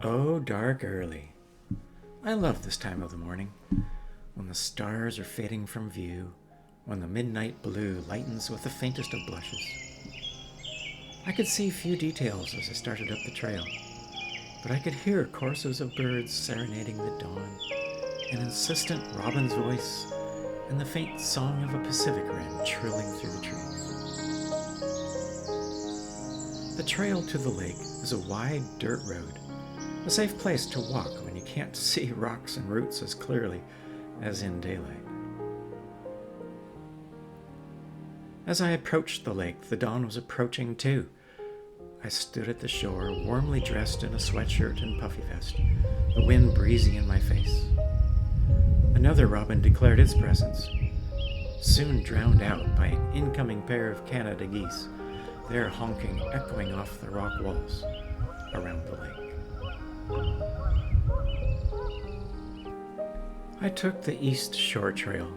Oh, dark early. I love this time of the morning, when the stars are fading from view, when the midnight blue lightens with the faintest of blushes. I could see few details as I started up the trail, but I could hear choruses of birds serenading the dawn, an insistent robin's voice, and the faint song of a Pacific wren trilling through the trees. The trail to the lake is a wide dirt road, a safe place to walk when you can't see rocks and roots as clearly as in daylight. As I approached the lake, the dawn was approaching too. I stood at the shore, warmly dressed in a sweatshirt and puffy vest, the wind breezy in my face. Another robin declared its presence, soon drowned out by an incoming pair of Canada geese, their honking echoing off the rock walls around the lake. I took the East Shore Trail,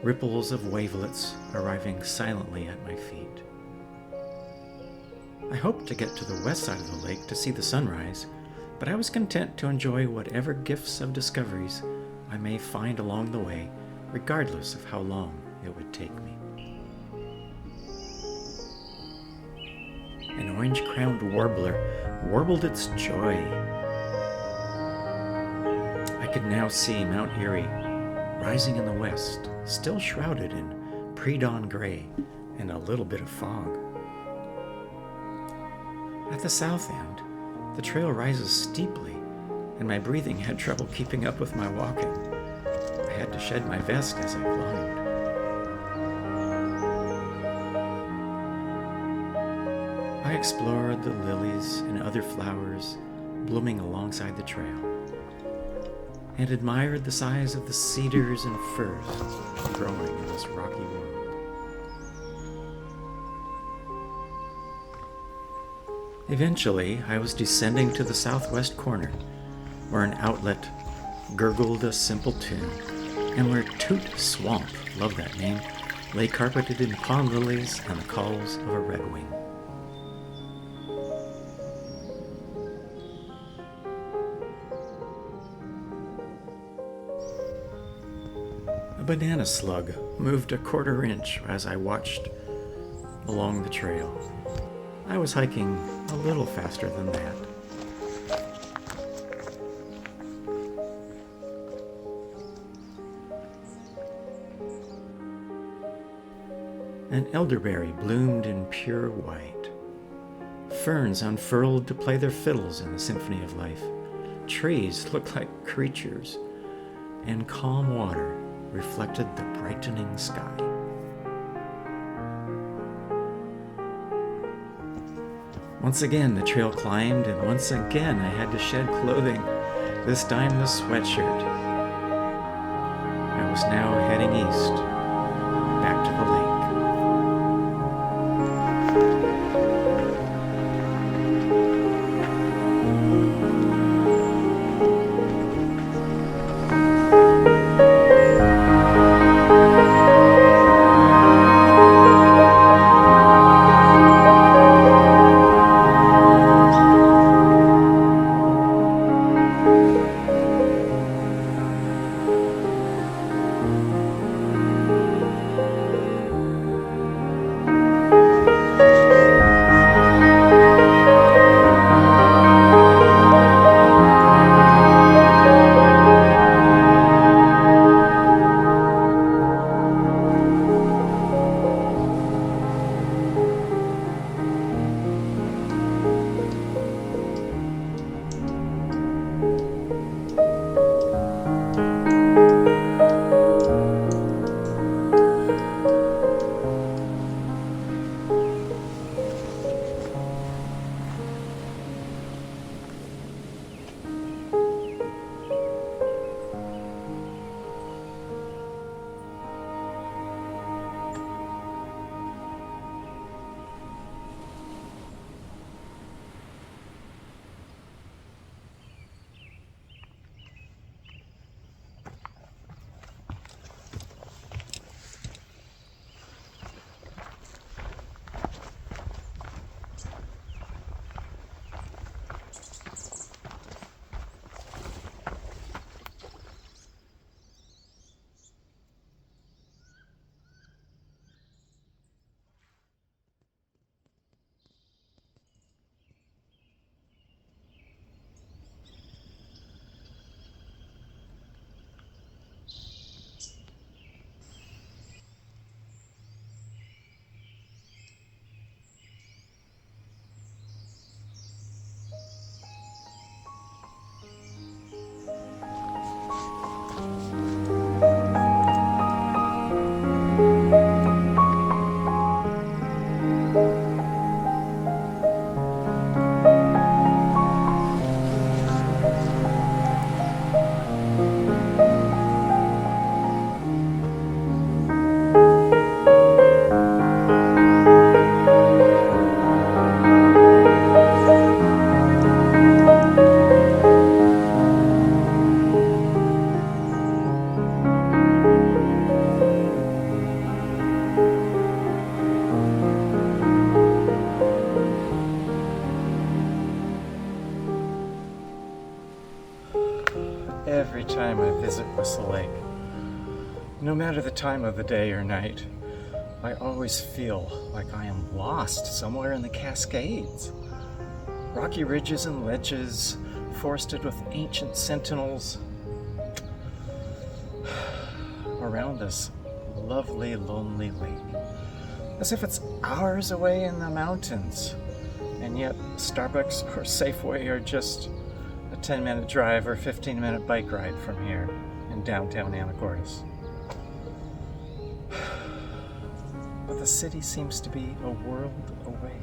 ripples of wavelets arriving silently at my feet. I hoped to get to the west side of the lake to see the sunrise, but I was content to enjoy whatever gifts of discoveries I may find along the way, regardless of how long it would take me. An orange-crowned warbler warbled its joy. I could now see Mount Erie rising in the west, still shrouded in pre-dawn gray and a little bit of fog. At the south end, the trail rises steeply, and my breathing had trouble keeping up with my walking. I had to shed my vest as I climbed. I explored the lilies and other flowers blooming alongside the trail, and admired the size of the cedars and firs growing in this rocky world. Eventually, I was descending to the southwest corner, where an outlet gurgled a simple tune, and where Toot Swamp, love that name, lay carpeted in pond lilies and the calls of a redwing. A banana slug moved a quarter inch as I watched along the trail. I was hiking a little faster than that. An elderberry bloomed in pure white. Ferns unfurled to play their fiddles in the symphony of life. Trees looked like creatures, and calm water reflected the brightening sky. Once again the trail climbed, and once again I had to shed clothing, this time the sweatshirt. I was now heading east, back to the lake. time I visit Whistle Lake. No matter the time of the day or night, I always feel like I am lost somewhere in the Cascades. Rocky ridges and ledges, forested with ancient sentinels. Around this lovely, lonely lake, as if it's hours away in the mountains, and yet Starbucks or Safeway are just a 10-minute drive or 15-minute bike ride from here in downtown Anacortes. But the city seems to be a world away.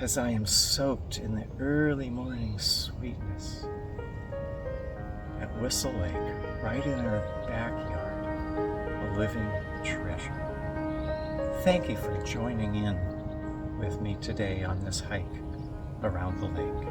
As I am soaked in the early morning sweetness at Whistle Lake, right in our backyard, a living treasure. Thank you for joining in with me today on this hike around the lake.